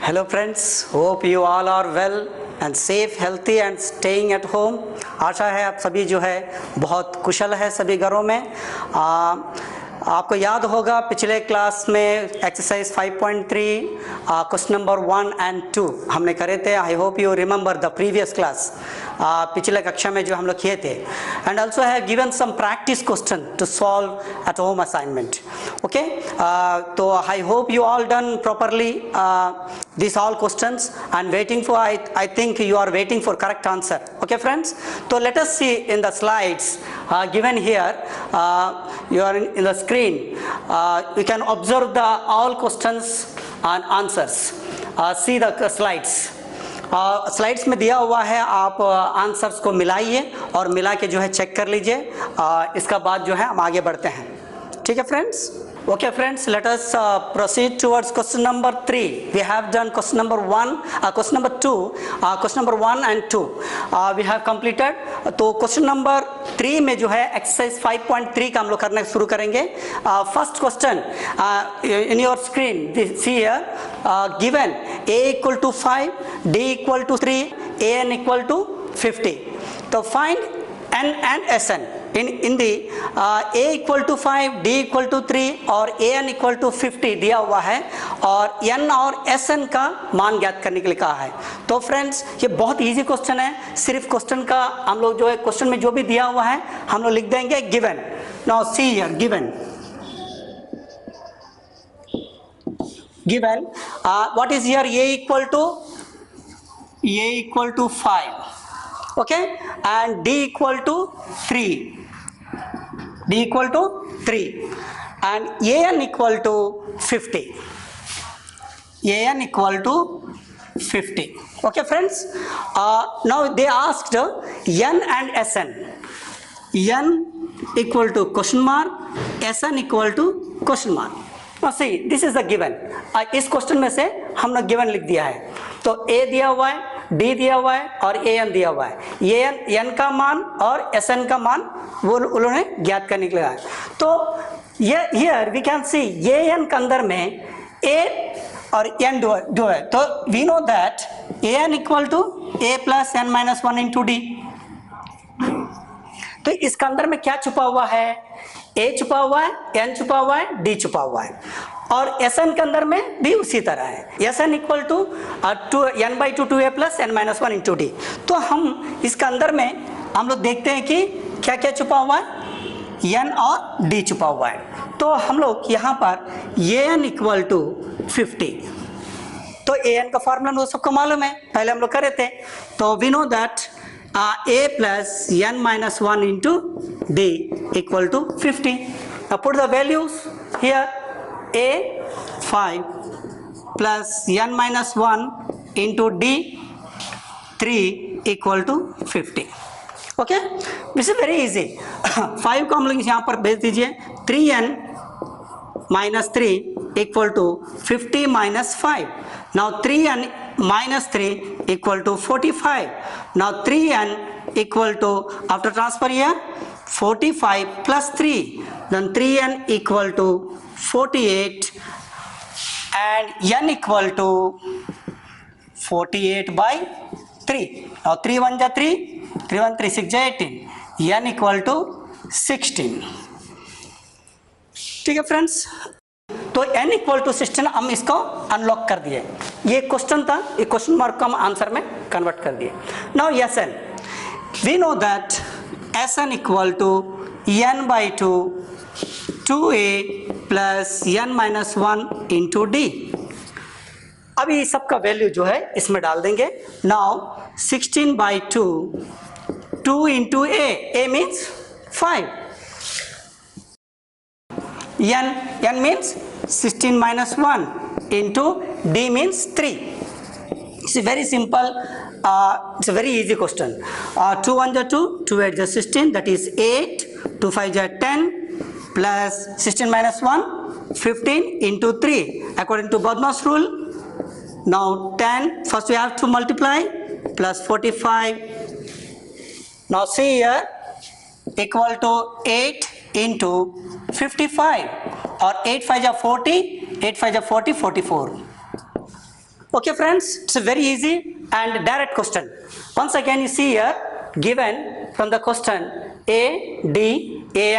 Hello friends, hope you all are well and safe, healthy and staying at home. आशा है आप सभी जो है बहुत कुशल है सभी घरों में। आपको याद होगा पिछले क्लास में एक्सरसाइज 5.3 क्वेश्चन नंबर 1 एंड 2 हमने करे थे। I hope you remember the previous class, पिछले कक्षा में जो हम लोग किए थे। And also have given some practice question to solve at home assignment. Okay, तो I hope you all done properly these all questions and waiting for I think you are waiting for correct answer. Okay friends, so let us see in the slides given here. You are in the screen. You can observe the all questions and answers. See the slides. Slides में दिया हुआ है, आप answers को मिलाइए और मिला के जो है चेक कर लीजिए। इसका बाद जो है हम आगे बढ़ते हैं। ठीक है friends? Okay friends, let us proceed towards question number 3. We have done question number 1, question number 2, question number 1 and 2 we have completed. तो question number 3 में जो है exercise 5.3 का हम लोग करना शुरू करेंगे। First question in your screen, see here, given a equal to 5, d equal to 3, an equal to 50. तो find n and sn. in the a equal to 5, d equal to 3 और an equal to 50 दिया हुआ है और n और sn का मान ज्ञात करने के लिए कहा है। तो फ्रेंड्स ये बहुत इजी क्वेश्चन है। सिर्फ क्वेश्चन का हम लोग जो है क्वेश्चन में जो भी दिया हुआ है हम लोग लिख देंगे given. Now see here given what is here a equal to 5, okay, and d equal to 3, and an equal to 50, okay friends. Now they asked n and sn, n equal to question mark, sn equal to question mark. Now see, this is the given. इस question में से हमने given लिख दिया है। तो a दिया हुआ है, d दिया हुआ है और an दिया हुआ है। n का मान और sn का मान वो उन्होंने ज्ञात करने के लिए है। तो ये here we can see an के अंदर में a और n दो है। तो we know that an equal to a plus n minus 1 into D. तो इसके अंदर में क्या छुपा हुआ है? a छुपा हुआ है, n छुपा हुआ है, d छुपा हुआ है और sn के अंदर में भी उसी तरह है। sn equal to n/2 2a plus n minus 1 into D. तो हम इसके अंदर में हम लोग देखते हैं कि क्या क्या छुपा हुआ है, n और d छुपा हुआ है। तो हम लोग यहाँ पर an इक्वल टू 50, तो an का फॉर्मूला वो सबको मालूम है, पहले हम लोग करे थे। तो we know that a plus n minus 1 into d equal to 50। Now put the values here. a 5 plus n minus 1 into d 3 equal to 50. Okay, this is very easy. 5 को हम लोग यहाँ पर भेज दीजिए। 3n minus 3 equal to 50 minus 5. Now 3n minus 3 equal to 45. Now 3n equal to, after transfer here, 45 plus 3, then 3n equal to 48 and n equal to 48 by 3. Now 3 1 ja 3, 3 1 3 6 ja 18, n equal to 16. ठीक है friends? तो n equal to 16 हम इसको unlock कर दिए। ये question था, ये क्वेश्चन मार्क को हम आंसर में कन्वर्ट कर दिए। Now sn, we know that sn equal to n by 2 2a plus n minus 1 into D. अभी सबका वैल्यू जो है इसमें डाल देंगे। Now 16 by 2 2 into a means 5, n means 16 minus 1 into d means 3. It's a very simple, it's a very easy question. 2 1 ja 2, 2 8 ja 16, that is 8, 2 5 ja 10 plus 16 minus 1 15 into 3 according to Bodmas rule. Now 10, first we have to multiply, plus 45. Now see here, equal to 8 into 55 और 8 5 जा 40, 8 5 जा 40, 44। Okay friends, it's a very easy and direct question. Once again you see here given from the question A, D, A,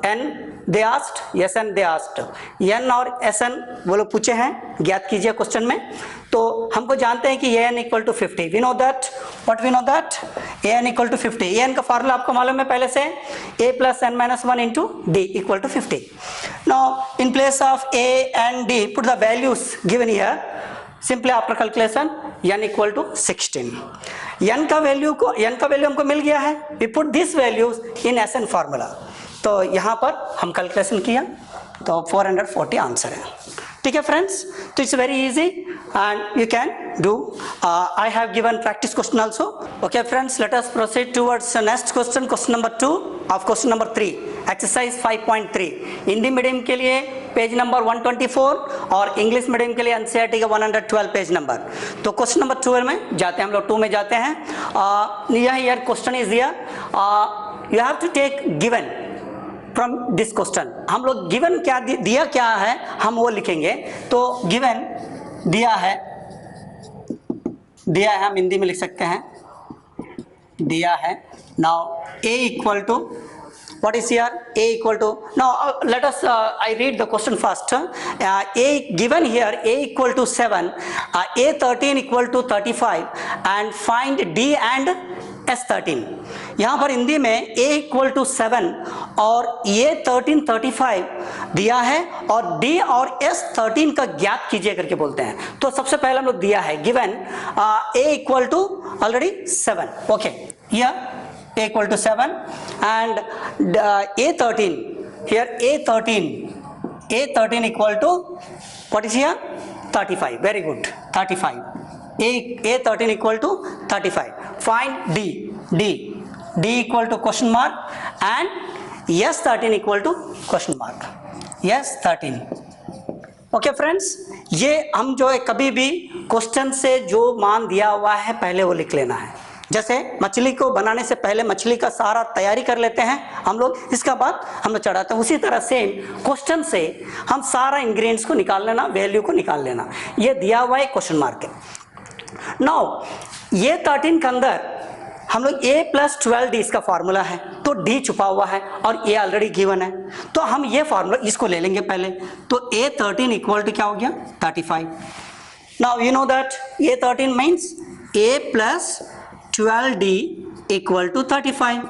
N they asked, yes and they asked. N और SN वो लोग पूछे हैं, ज्ञात कीजिए क्वेश्चन में. तो हमको जानते हैं कि AN equal to 50. We know that, what we know that, AN equal to 50. AN का फार्मूला आपको मालूम है पहले से, A plus N minus 1 into D equal to 50. Now in place of A and D put the values given here. Simply after calculation n equal to 16. n का value हमको मिल गया है. We put this values in SN formula. तो यहाँ पर हम calculation किया तो 440 आंसर है. ठीक है फ्रेंड्स, तो it's very easy and you can do. I have given practice question also. Okay friends, let us proceed towards next question, question number 2 of question number 3, exercise 5.3. Hindi medium के लिए page number 124 और English medium के लिए NCERT का 112 page number. तो question number 12 में जाते हैं हम लोग, 2 में जाते हैं. यह question is here, you have to take given from this question. हम लोग गिवन क्या दिया क्या है हम वो लिखेंगे. तो गिवन दिया है हम हिंदी में लिख सकते हैं, दिया है. Now A equal to, what is here, A equal to, now let us I read the question first. A given here, A equal to 7, A13 equal to 35 and find D and S13. यहाँ पर हिंदी में A equal to 7 और A13 35 दिया है और D और S13 का ज्ञात कीजिए करके बोलते हैं. तो सबसे पहले हम लोग दिया है given A equal to already 7. Okay, here A equal to 7 and A13 here, A13 equal to what is here, 35. Very good, 35. A13 equal to 35. Find D equal to question mark and S13 equal to question mark. S13. Okay friends, ये हम जो है कभी भी question से जो मान दिया हुआ है पहले वो लिख लेना है. जैसे मछली को बनाने से पहले मछली का सारा तैयारी कर लेते हैं हम लोग, इसका बाद हम लोग चढ़ाते हैं. उसी तरह सेम क्वेश्चन से हम सारा इंग्रेडिएंट्स को निकाल लेना, वैल्यू को निकाल लेना. ये दिया हुआ है क्वेश्चन मार्क है. नाउ ये 13 के अंदर हम लोग A प्लस 12D इसका फार्मूला है, तो D छुपा हुआ है और A ऑलरेडी गिवन है. तो हम ये फार्मूला इसको ले लेंगे पहले. तो A13 इक्वल टू क्या हो गया, 35. Now you know that A13 means A plus 12D equal to 35.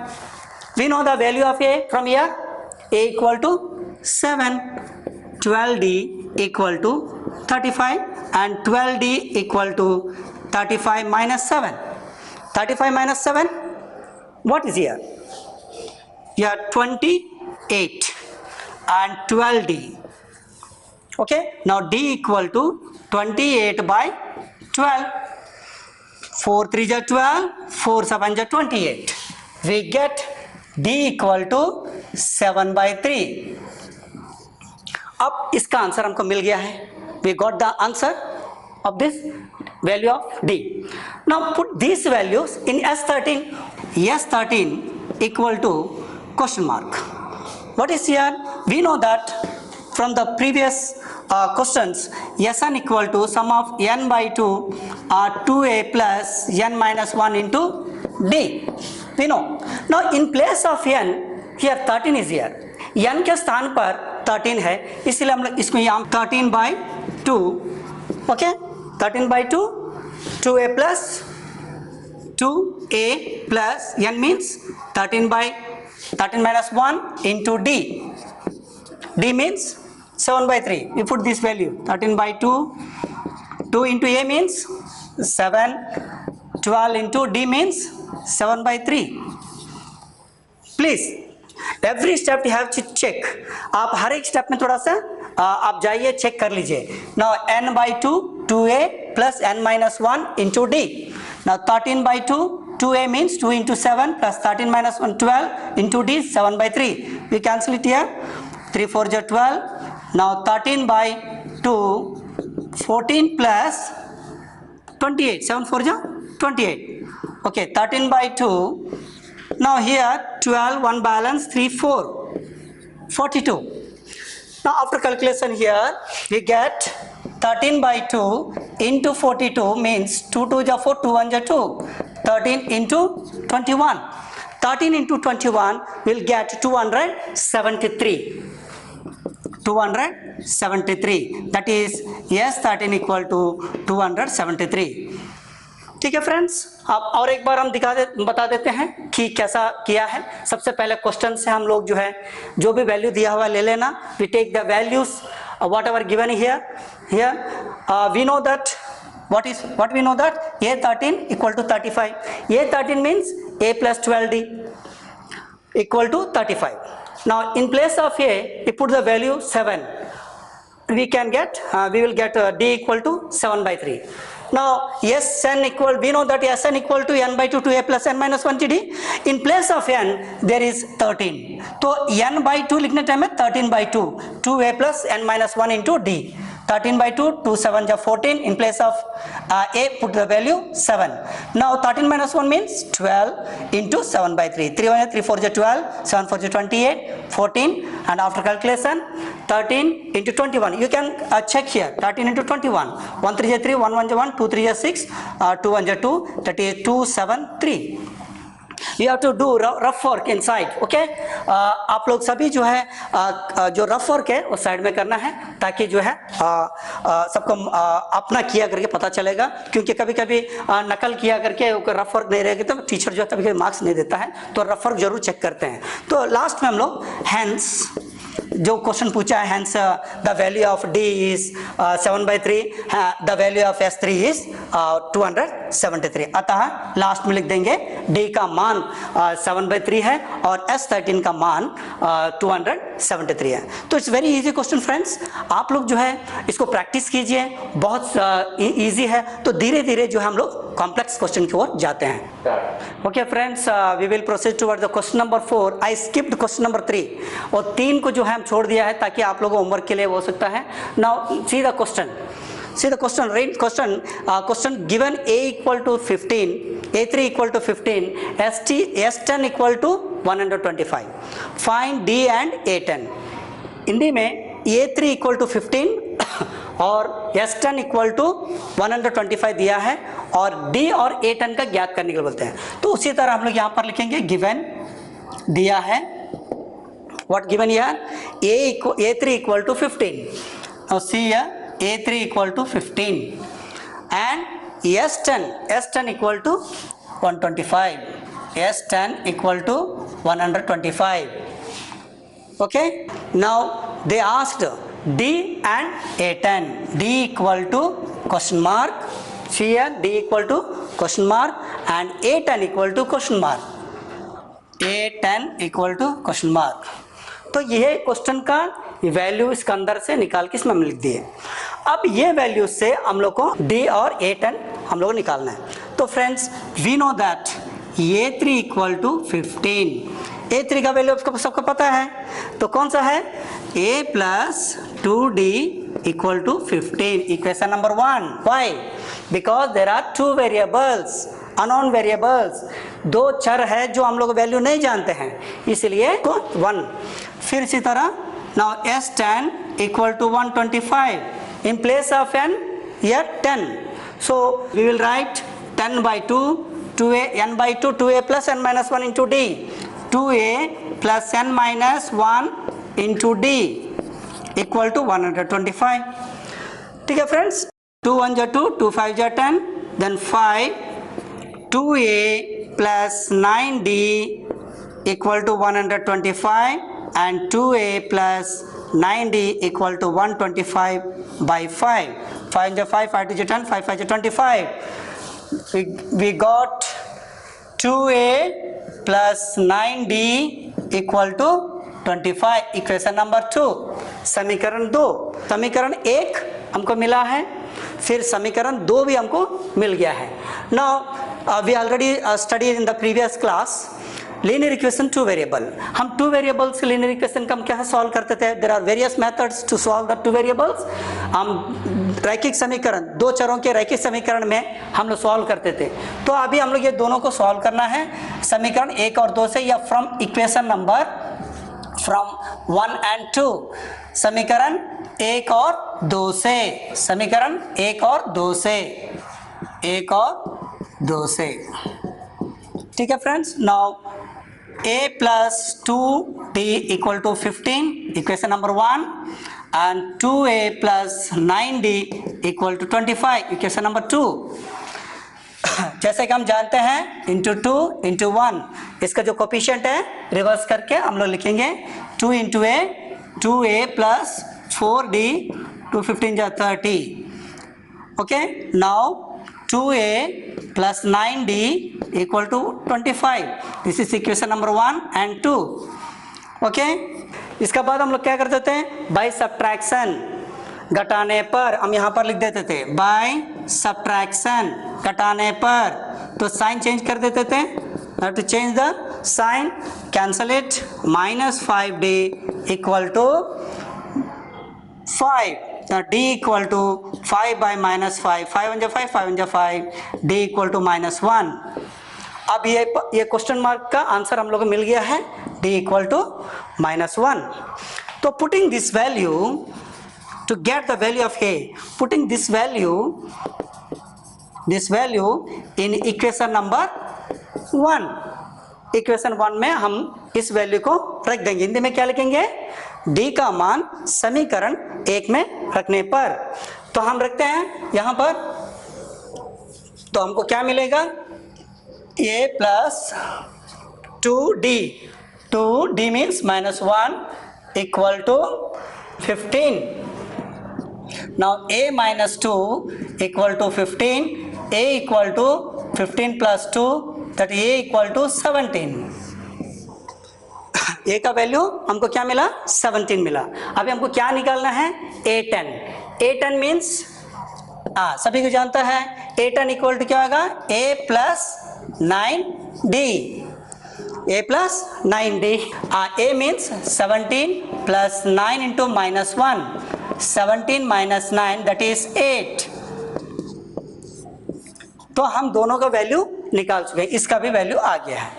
We know the value of A from here. A equal to 7. 12D equal to 35 and 12D equal to 35 minus 7. 35 minus 7. What is here? Here 28 and 12D. Okay. Now D equal to 28 by 12. 4 3 जा 12, 4 7 जा 28. We get D equal to 7 by 3. अब इसका answer हमको मिल गया है. We got the answer of this value of D. Now put these values in S13. S13 equal to question mark. What is here? We know that from the previous questions, Sn equal to sum of n by 2 2a plus n minus 1 into D. We know. Now in place of n, here 13 is here. n के स्थान पर 13 है, इसलिए हम लोग इसको यहाँ 13 by 2. Okay, 13 by 2, 2a plus 2a plus n means 13 minus 1 into D. D means 7 by 3. We put this value 13 by 2. 2 into A means 7. 12 into D means 7 by 3. Please, every step you have to check. आप हर एक step में थोड़ा सा आप जाइए, check कर लीजिए. Now n by 2, 2a plus n minus 1 into D. Now 13 by 2, 2a means 2 into 7 plus 13 minus 1, 12 into D, 7 by 3. We cancel it here. 3 4 ja 12. Now 13 by 2, 14 plus 28. 7 4 ja 28. Okay, 13 by 2. Now here 12, 1 balance, 3 4, 42. Now after calculation here we get 13 by 2 into 42 means 2 2 जा 4, 2 1 जा 2, 13 into 21. 13 into 21 will get 273. 273. That is yes 13 equal to 273. ठीक है friends, अब और एक बार हम बता देते हैं कि कैसा किया है। सबसे पहले क्वेश्चन से हम लोग जो है जो भी वैल्यू दिया हुआ ले लेना। We take the values whatever given here we know that what we know that A13 equal to 35. A13 means A plus 12D equal to 35. Now in place of A we put the value 7. We will get D equal to 7 by 3. Now Sn equal, we know that Sn equal to n by 2 to A plus n minus 1 d. In place of n there is 13. तो n by 2 लिखने time में 13 by 2 2A plus n minus 1 into D. 13 by 2, 2 7 ja 14. In place of A put the value 7. Now 13 minus 1 means 12 into 7 by 3. 3 1 3 4 ja 12, 7 4 ja 28, 14, and after calculation 13 into 21. You can check here 13 into 21. 1 3 ja 3, 1 1 ja 1, 2 3 ja 6, 2 1 ja 2, that is 2 7 3. You have to do rough work inside. Okay? आप लोग सभी जो है जो rough work है उस side में करना है ताकि जो है सबको अपना किया करके पता चलेगा, क्योंकि कभी कभी नकल किया करके रफ वर्क नहीं रहेगा तो टीचर जो है कभी कभी मार्क्स नहीं देता है, तो रफ वर्क जरूर चेक करते हैं। तो लास्ट में हम लोग हैंस जो क्वेश्चन पूछा है, hence the value of D is 7 by 3, the value of S3 is 273। अतः लास्ट में लिख देंगे डी का मान 7 by 3 है और S13 का मान 273 है। तो it's very easy question friends, आप लोग जो है इसको प्रैक्टिस कीजिए, बहुत इजी है। तो धीरे धीरे जो है हम लोग कॉम्प्लेक्स क्वेश्चन की ओर जाते हैं। Okay friends, we will proceed toward the question number 4। I skipped question number 3 और 3 को जो है हम छोड़ दिया है ताकि आप लोगों को होमवर्क के लिए हो सकता है। Now see the question, read question given A equal to 15, A3 equal to 15, S10 equal to 125. Find D and A10. Hindi में A3 equal to 15 और S10 equal to 125 दिया है और D और A10 का ज्ञात करने के लिए बोलते हैं। तो उसी तरह हम लोग यहाँ पर लिखेंगे गिवन दिया है, what given here, A3 equal to 15. Now see here A3 equal to 15 and S10 equal to 125, S10 equal to 125. Okay, now they asked D and A10. D equal to question mark, see here D equal to question mark and A10 equal to question mark, A10 equal to question mark. तो ये question का value इसके अंदर से निकाल के इसमें हम लिख दिए। अब ये वैल्यू से हम लोग को D और A10 हम लोग को निकालना है। तो friends we know that A3 equal to 15, A3 का वैल्यू आपको सबको पता है, तो कौन सा है A plus 2D equal to 15, equation number 1। Why? Because there are 2 variables, unknown variables, 2 चर है जो हम लोग वैल्यू नहीं जानते हैं, इसलिए तो 1। फिर इसी तरह now S10 equal to 125, in place of n here 10, so we will write 10 by 2 2a n by 2 2a plus n minus 1 into d, 2a plus n minus 1 into d equal to 125। ठीक है friends, 2 1 जा 2, 2 5 जा 10, then 5 2a plus 9d equal to 125 and 2a plus 9d equal to 125 by 5. 5 ja 5, 5 2 ja 10, 5 5 ja 25. We got 2a plus 9d equal to 25, equation number 2, समीकरण 2। समीकरण 1 हमको मिला है, फिर समीकरण 2 भी हमको मिल गया है। Now we already studied in the previous class linear equation 2 variable. हम 2 वेरिएबल्स के लीनियर इक्वेशन का हम क्या सॉल्व करते थे? There are various methods to solve the 2 variables. हम रैखिक समीकरण, 2 चरों के रैखिक समीकरण में हम लोग सॉल्व करते थे। तो अभी हम लोग ये दोनों को सॉल्व करना है, समीकरण 1 और 2 से, या from equation number from 1 and 2, समीकरण 1 और 2 से, समीकरण 1 और 2 से, 1 और 2 से। ठीक है friends, now a plus 2d equal to 15, equation number 1, and 2a plus 9d equal to 25, equation number 2। जैसे कि हम जानते हैं इंटू 2 इंटू 1, इसका जो कोफिशिएंट है रिवर्स करके हम लोग लिखेंगे 2 इंटू ए, 2a प्लस 4d, 2 15 जा 30। Okay, now 2a plus 9d equal to 25, this is equation number 1 and 2। Okay, इसका बाद हम लोग क्या कर देते हैं, बाय सब्ट्रैक्शन, घटाने पर, हम यहाँ पर लिख देते थे बाय सब्ट्रैक्शन, घटाने पर, तो साइन चेंज कर देते थे, have to change the sign, cancel it, -5d equal to 5, d equal to 5 by -5, 5 1 5, 5 1 5, d equal to -1। अब ये क्वेश्चन मार्क का आंसर हम लोग को मिल गया है, d इक्वल टू -1। तो putting this value to get the value of a, putting this value in equation number 1, equation 1 में हम इस वैल्यू को रख देंगे। हिंदी में क्या लिखेंगे, d का मान समीकरण 1 में रखने पर, तो हम रखते हैं यहां पर, तो हमको क्या मिलेगा, a plus 2d means -1 equal to 15। Now a minus 2 equal to 15, a equal to 15 plus 2, that a equal to 17। a का वैल्यू हमको क्या मिला, 17 मिला। अभी हमको क्या निकालना है, a10। a10 मीन्स सभी को जानता है, a10 इक्वल टू क्या होगा, a plus 9d, a plus 9d, a means 17 plus 9 into -1, 17 minus 9 that is 8। तो हम दोनों का वैल्यू निकाल चुके हैं, इसका भी वैल्यू आ गया है।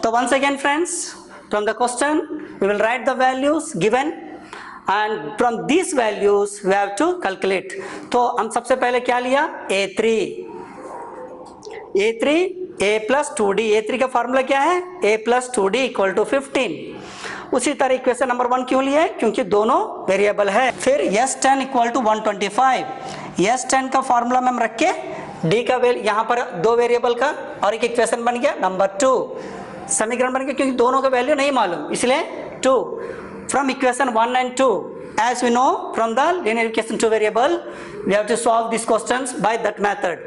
तो once again friends, from the question we will write the values given and from these values we have to calculate। तो हम सबसे पहले क्या लिया, a3 a plus 2d, a3 का फॉर्मूला क्या है, a plus 2d equal to 15। उसी तरह इक्वेशन नंबर 1 क्यों लिए, क्योंकि दोनों वेरिएबल है। फिर S10 इक्वल टू 125, S10 का फॉर्मूला में हम रख के d का वैल्यू, यहाँ पर 2 वेरिएबल का और एक इक्वेशन बन गया नंबर 2, समीकरण बन गया, क्योंकि दोनों का वैल्यू नहीं मालूम, इसलिए 2 from equation 1 and 2। as we know from the linear equation 2 variable we have to solve these questions by that method।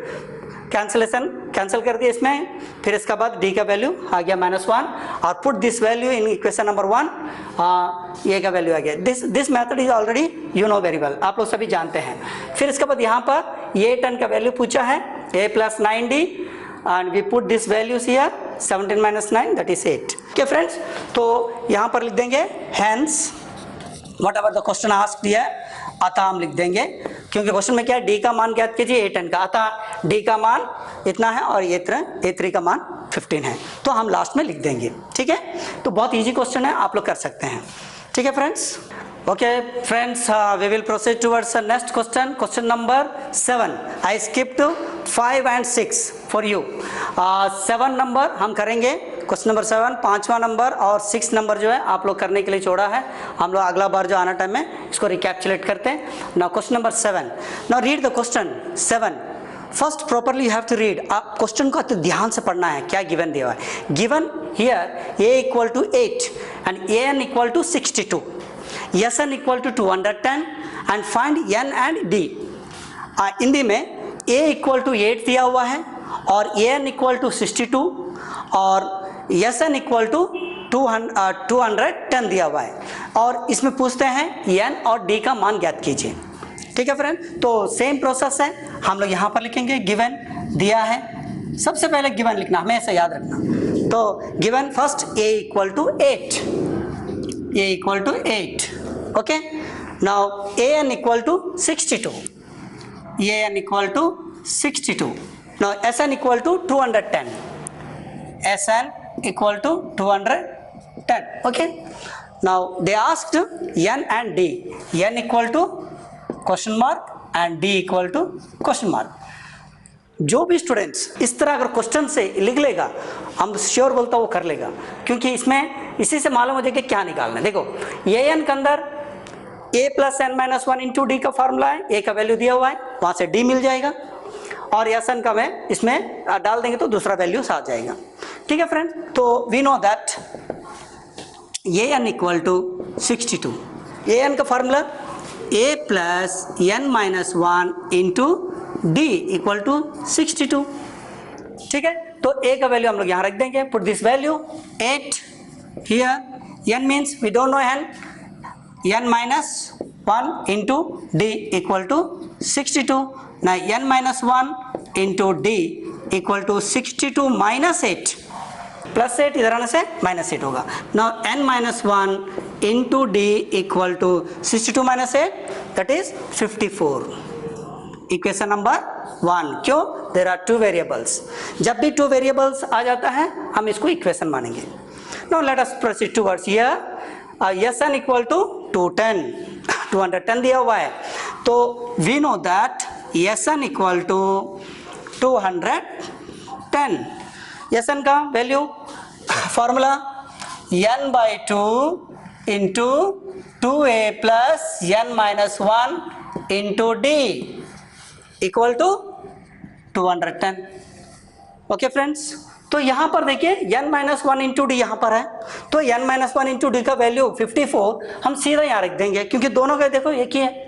Cancel कर दिया इसमें, फिर इसका बाद d का वैल्यू आ गया -1 और put this value in equation number 1, a का वैल्यू आ गया। This method is already you know very well, आप लोग सभी जानते हैं। फिर इसके बाद यहाँ पर a10 का वैल्यू पूछा है, a plus 9d and we put this values here, 17 minus 9 that is 8। Okay friends, तो यहाँ पर लिख देंगे hence whatever the question asked here, अतः हम लिख देंगे, क्योंकि क्वेश्चन में क्या है, d का मान ज्ञात कीजिए a10 का, अतः d का मान इतना है और a3 का मान 15 है, तो हम लास्ट में लिख देंगे। ठीक है, तो बहुत इजी क्वेश्चन है, आप लोग कर सकते हैं। ठीक है friends, okay friends, we will proceed towards next question, question number 7। I skipped 5 and 6 for you. 7 नंबर हम करेंगे, क्वेश्चन नंबर 7, 5वां नंबर और 6 नंबर जो है आप लोग करने के लिए छोड़ा है, हम लोग अगला बार जो आना टाइम में इसको रिकैप्चुलेट करते हैं। Now question number 7, now read the question 7। First properly you have to read, आप क्वेश्चन को ध्यान से पढ़ना है, क्या गिवन दिया है। Given here a equal to 8 and an equal to 62, Sn equal to 210 and find n and d। Hindi में a इक्वल टू 8 दिया हुआ है और an इक्वल टू 62 और Sn इक्वल टू 210 दिया हुआ है, और इसमें पूछते हैं n और d का मान ज्ञात कीजिए। ठीक है फ्रेंड, तो सेम प्रोसेस है, हम लोग यहाँ पर लिखेंगे गिवन दिया है, सबसे पहले गिवन लिखना, हमेशा याद रखना। तो given first a equal to 8, a equal to 8, okay. Now an equal to 62, an equal to 62। Now Sn equal to 210, Sn equal to 210, okay. Now they asked n and d, n equal to question mark and d equal to question mark. जो भी students इस तरह अगर question से लिख लेगा, हम sure बोलता वो कर लेगा, क्योंकि इसमें इसी से मालूम हो जाएगा क्या निकालना है। देखो ये n के अंदर a plus N minus one into D का फॉर्मूला है, a का वैल्यू दिया हुआ है, वहां से d मिल जाएगा, और Sn का मैं इसमें डाल देंगे तो दूसरा वैल्यू आ जाएगा। ठीक है फ्रेंड, तो we know that an equal to 62, an का formula a plus N minus one into D equal to 62। ठीक है, तो a का वैल्यू हम लोग यहाँ रख देंगे, put this value 8 here, n means we don't know n minus 1 into D equal to 62। now n minus 1 into d equal to 62 minus 8 plus 8 इधर आने से माइनस 8 होगा। now n minus 1 into d equal to 62 minus 8 that is 54, equation number 1। क्यों? There are two variables, जब भी two variables आ जाता है हम इसको इक्वेशन मानेंगे। now let us proceed towards here, Sn equal to 210 दिया हुआ है, तो we know that Sn equal to 210। Sn का value formula n by 2 into 2a plus n minus 1 into d equal to 210। Okay friends, तो यहाँ पर देखिए n minus one into D यहाँ पर है, तो n minus one into D का वैल्यू 54 हम सीधा यहाँ रख देंगे, क्योंकि दोनों का देखो एक ही है,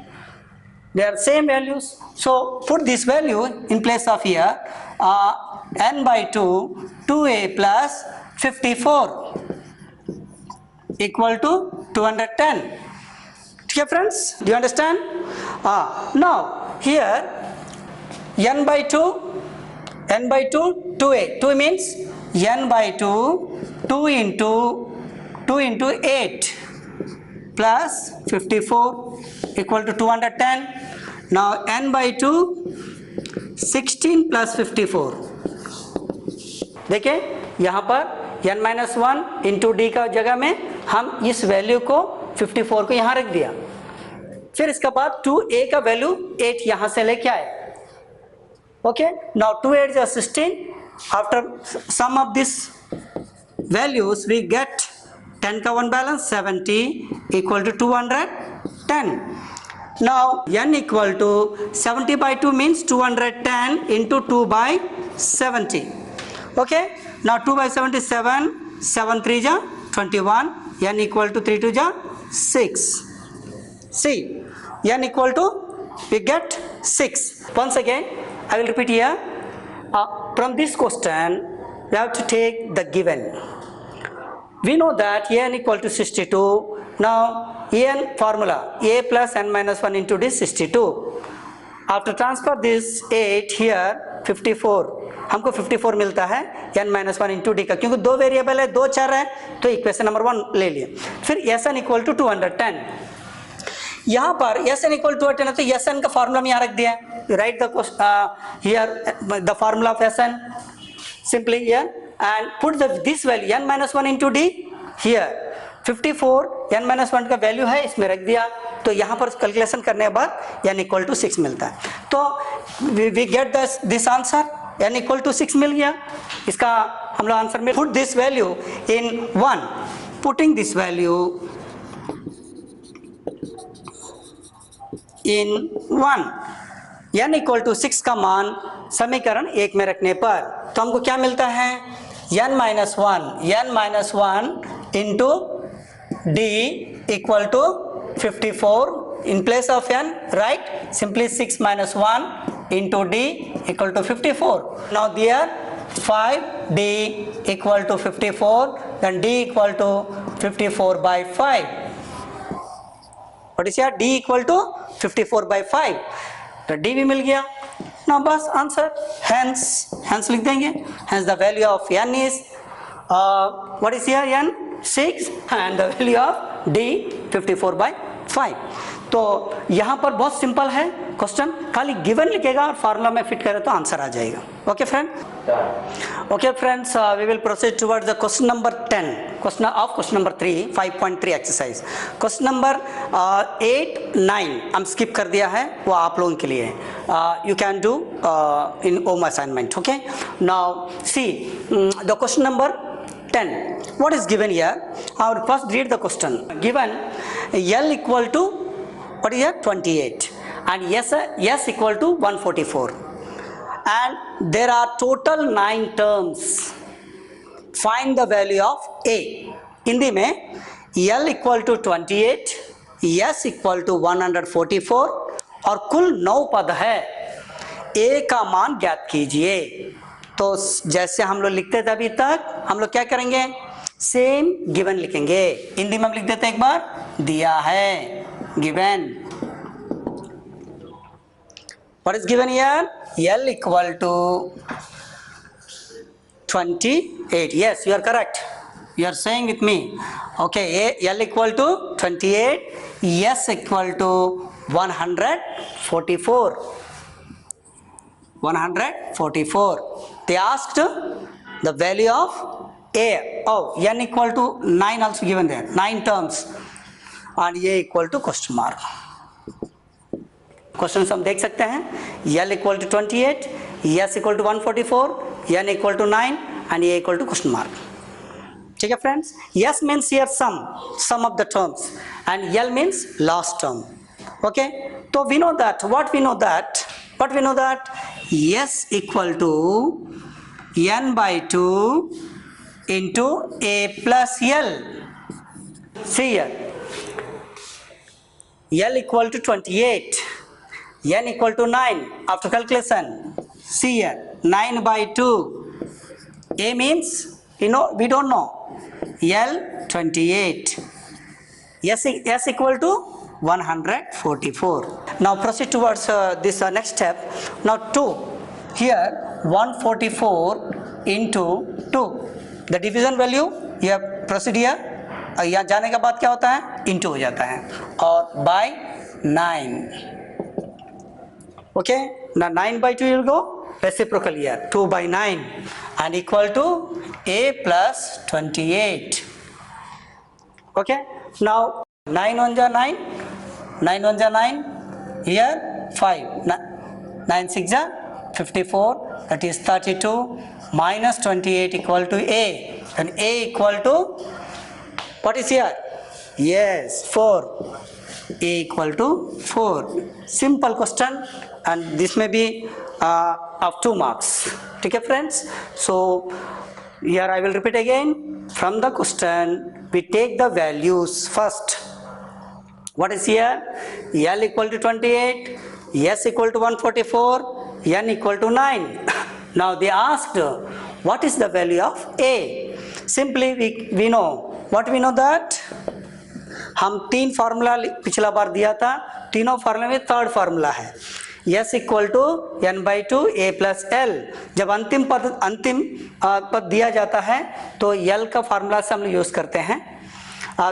they are same values, so put this value in place of here, n by 2 2a plus 54 equal to 210। ठीक है friends, do you understand? Now here n by 2 2a, 2 means n by 2 2 into 8 plus 54 equal to 210। now n by 2 16 plus 54, देखिए यहाँ पर n minus one into D का जगह में हम इस वैल्यू को 54 को यहाँ रख दिया, फिर इसके बाद 2a का वैल्यू 8 यहाँ से लेके आए। Okay, now 2 8 is 16, after sum of this values we get 10 का one balance 70 equal to 210। now n equal to 70 by 2 means 210 into 2 by 70। okay, now 2 by 77, 7 3 ja 21, n equal to 3 2 ja 6। see, n equal to we get 6। once again I will repeat here, from this question we have to take the given, we know that n equal to 62। now n formula a plus n minus 1 into this 62, after transfer this 8 here 54, हमको 54 मिलता है n minus one into D का, क्योंकि दो variable है, दो चर है, तो इक्वेशन नंबर 1 ले लिए। फिर Sn इक्वल टू 210, यहाँ पर Sn इक्वल टू 210 है, तो Sn का फॉर्मूला में यहाँ रख दिया है, right the here the formula of Sn simply here and put this value n minus one into D here 54, n minus one का वैल्यू है इसमें रख दिया, तो यहाँ पर कैलकुलेशन करने के बाद n इक्वल टू 6 मिलता है, तो we get this answer, n equal to 6 मिल गया। इसका हम लोग आंसर में put this value in 1, putting this value in 1, n equal to 6 का मान समीकरण 1 में रखने पर तो हमको क्या मिलता है, n minus one into d equal to 54 in place of n, right? Simply 6 minus 1 into d equal to 54। now there 5d equal to 54, then d equal to 54 by 5। what is here? d equal to 54 by 5, तो d भी मिल गया। now बस answer hence लिख देंगे, hence the value of n is what is here, n 6 and the value of d 54 by 5। तो यहाँ पर बहुत सिंपल है क्वेश्चन, खाली गिवन लिखेगा और फार्मूला में फिट करे तो आंसर आ जाएगा। Okay friend. Okay friends, we will proceed towards the question number 10, question number 3, 5.3 exercise. Question number 8, 9 हम skip कर दिया है, वो आप लोगों के लिए. You can do in home assignment. Okay, now see the question number 10. What is given here? I will first read the question. Given L equal to what is here 28 and S equal to 144. And there are total 9 terms. Find the value of A. Hindi में L equal to 28, S equal to 144 और कुल 9 पद है. A का मान ज्ञात कीजिए. तो जैसे हम लोग लिखते थे अभी तक, हम लोग क्या करेंगे? सेम गिवन लिखेंगे. हिंदी में हम लिख देते हैं एक बार, दिया है, given. What is given here? L equal to 28. Yes, you are correct. You are saying with me. Okay, L equal to 28, S equal to 144. 144. They asked the value of A. Oh, N equal to 9 also given there. 9 terms. And A equal to question mark. Question हम देख सकते हैं. L equal to 28, S equal to 144, N equal to 9 and A equal to question mark. ठीक है friends. S means here sum of the terms and L means last term. Okay, तो we know that what we know that S equal to N by 2 into A plus L. See here L equal to 28, N equal to 9 after calculation. See here 9 by 2. A means we don't know. L 28. S equal to 144. Now proceed towards this next step. Now 2. Here 144 into 2. The division value here proceed here. यहाँ जाने के बाद क्या होता है? Into हो जाता है और by 9. Okay, now 9 by 2 will go reciprocal here, 2 by 9 and equal to A plus 28. Okay, now 9 1 ja 9, 9 1 ja 9, here 5, 9 6 ja 54, that is 32 minus 28 equal to A, and A equal to what is here? Yes, 4. A equal to 4. Simple question. And this may be of 2 marks. ठीक है friends? So here I will repeat again. From the question, we take the values first. What is here? L equal to 28, S equal to 144, N equal to 9. Now they asked, what is the value of A? Simply we know. What we know that? हम 3 formula पिछला बार दिया था. तीनों formula में third formula है. S equal to N by 2 A plus L. जब अंतिम पद दिया जाता है तो L का फार्मूला से हम लोग यूज करते हैं.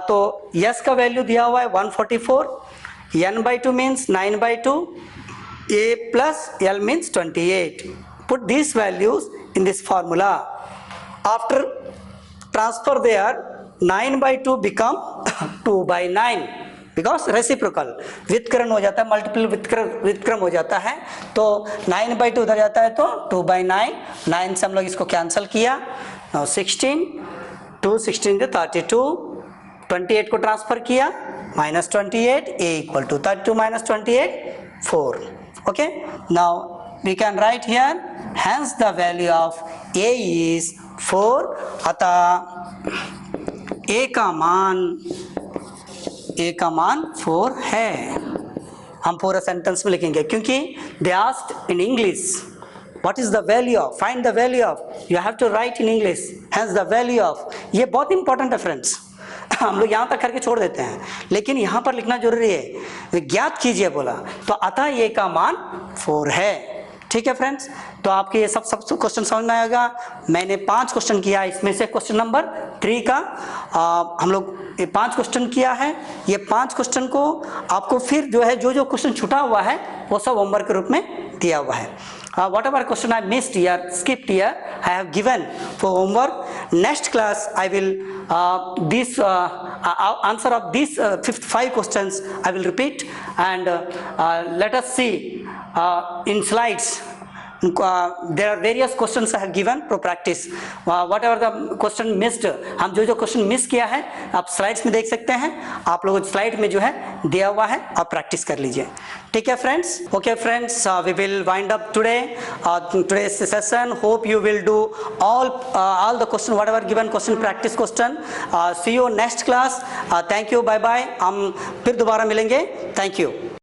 तो S का वैल्यू दिया हुआ है 144, N by 2 means 9 by 2, A plus L means 28. Put these values in this formula. After transfer there, 9 by 2 become 2 by 9 because reciprocal. व्युत्क्रम हो जाता है, मल्टीपल व्युत्क्रम हो जाता है. तो 9 by 2 उधर जाता है तो 2 by 9. 9 से हम लोग इसको कैंसिल किया. Now 16, 2 16 से 32, 28 को ट्रांसफर किया, minus 28, A equal to 32 minus 28, 4. Okay, now we can write here, hence the value of A is 4. अतः A का मान 4 है. हम पूरा सेंटेंस में लिखेंगे क्योंकि they asked in English what is the value of, find the value of, you have to write in English, hence the value of. ये बहुत इंपॉर्टेंट है फ्रेंड्स. हम लोग यहाँ तक करके छोड़ देते हैं, लेकिन यहाँ पर लिखना जरूरी है. ज्ञात कीजिए बोला तो अतः A का मान 4 है. ठीक है फ्रेंड्स. तो आपके ये सब क्वेश्चन समझ में आएगा। मैंने 5 क्वेश्चन किया, इसमें से क्वेश्चन नंबर 3 का हम लोग ये 5 क्वेश्चन किया है। ये 5 क्वेश्चन को आपको फिर जो है जो क्वेश्चन छूटा हुआ है वो सब होमवर्क के रूप में दिया हुआ है। Whatever question I missed here, skipped here, I have given for homework. Next class I will answer of these 5 questions I will repeat, and let us see in slides. There are various questions I have given for practice. Whatever the question missed, हम जो question miss किया है आप slides में देख सकते हैं। आप लोग स्लाइड में जो है दिया हुआ है, आप प्रैक्टिस कर लीजिए। ठीक है friends? Okay friends, we will wind up today's session. Hope you will do all the question, whatever given question, practice question. See you next class. Thank you, bye bye. हम फिर दोबारा मिलेंगे। Thank you.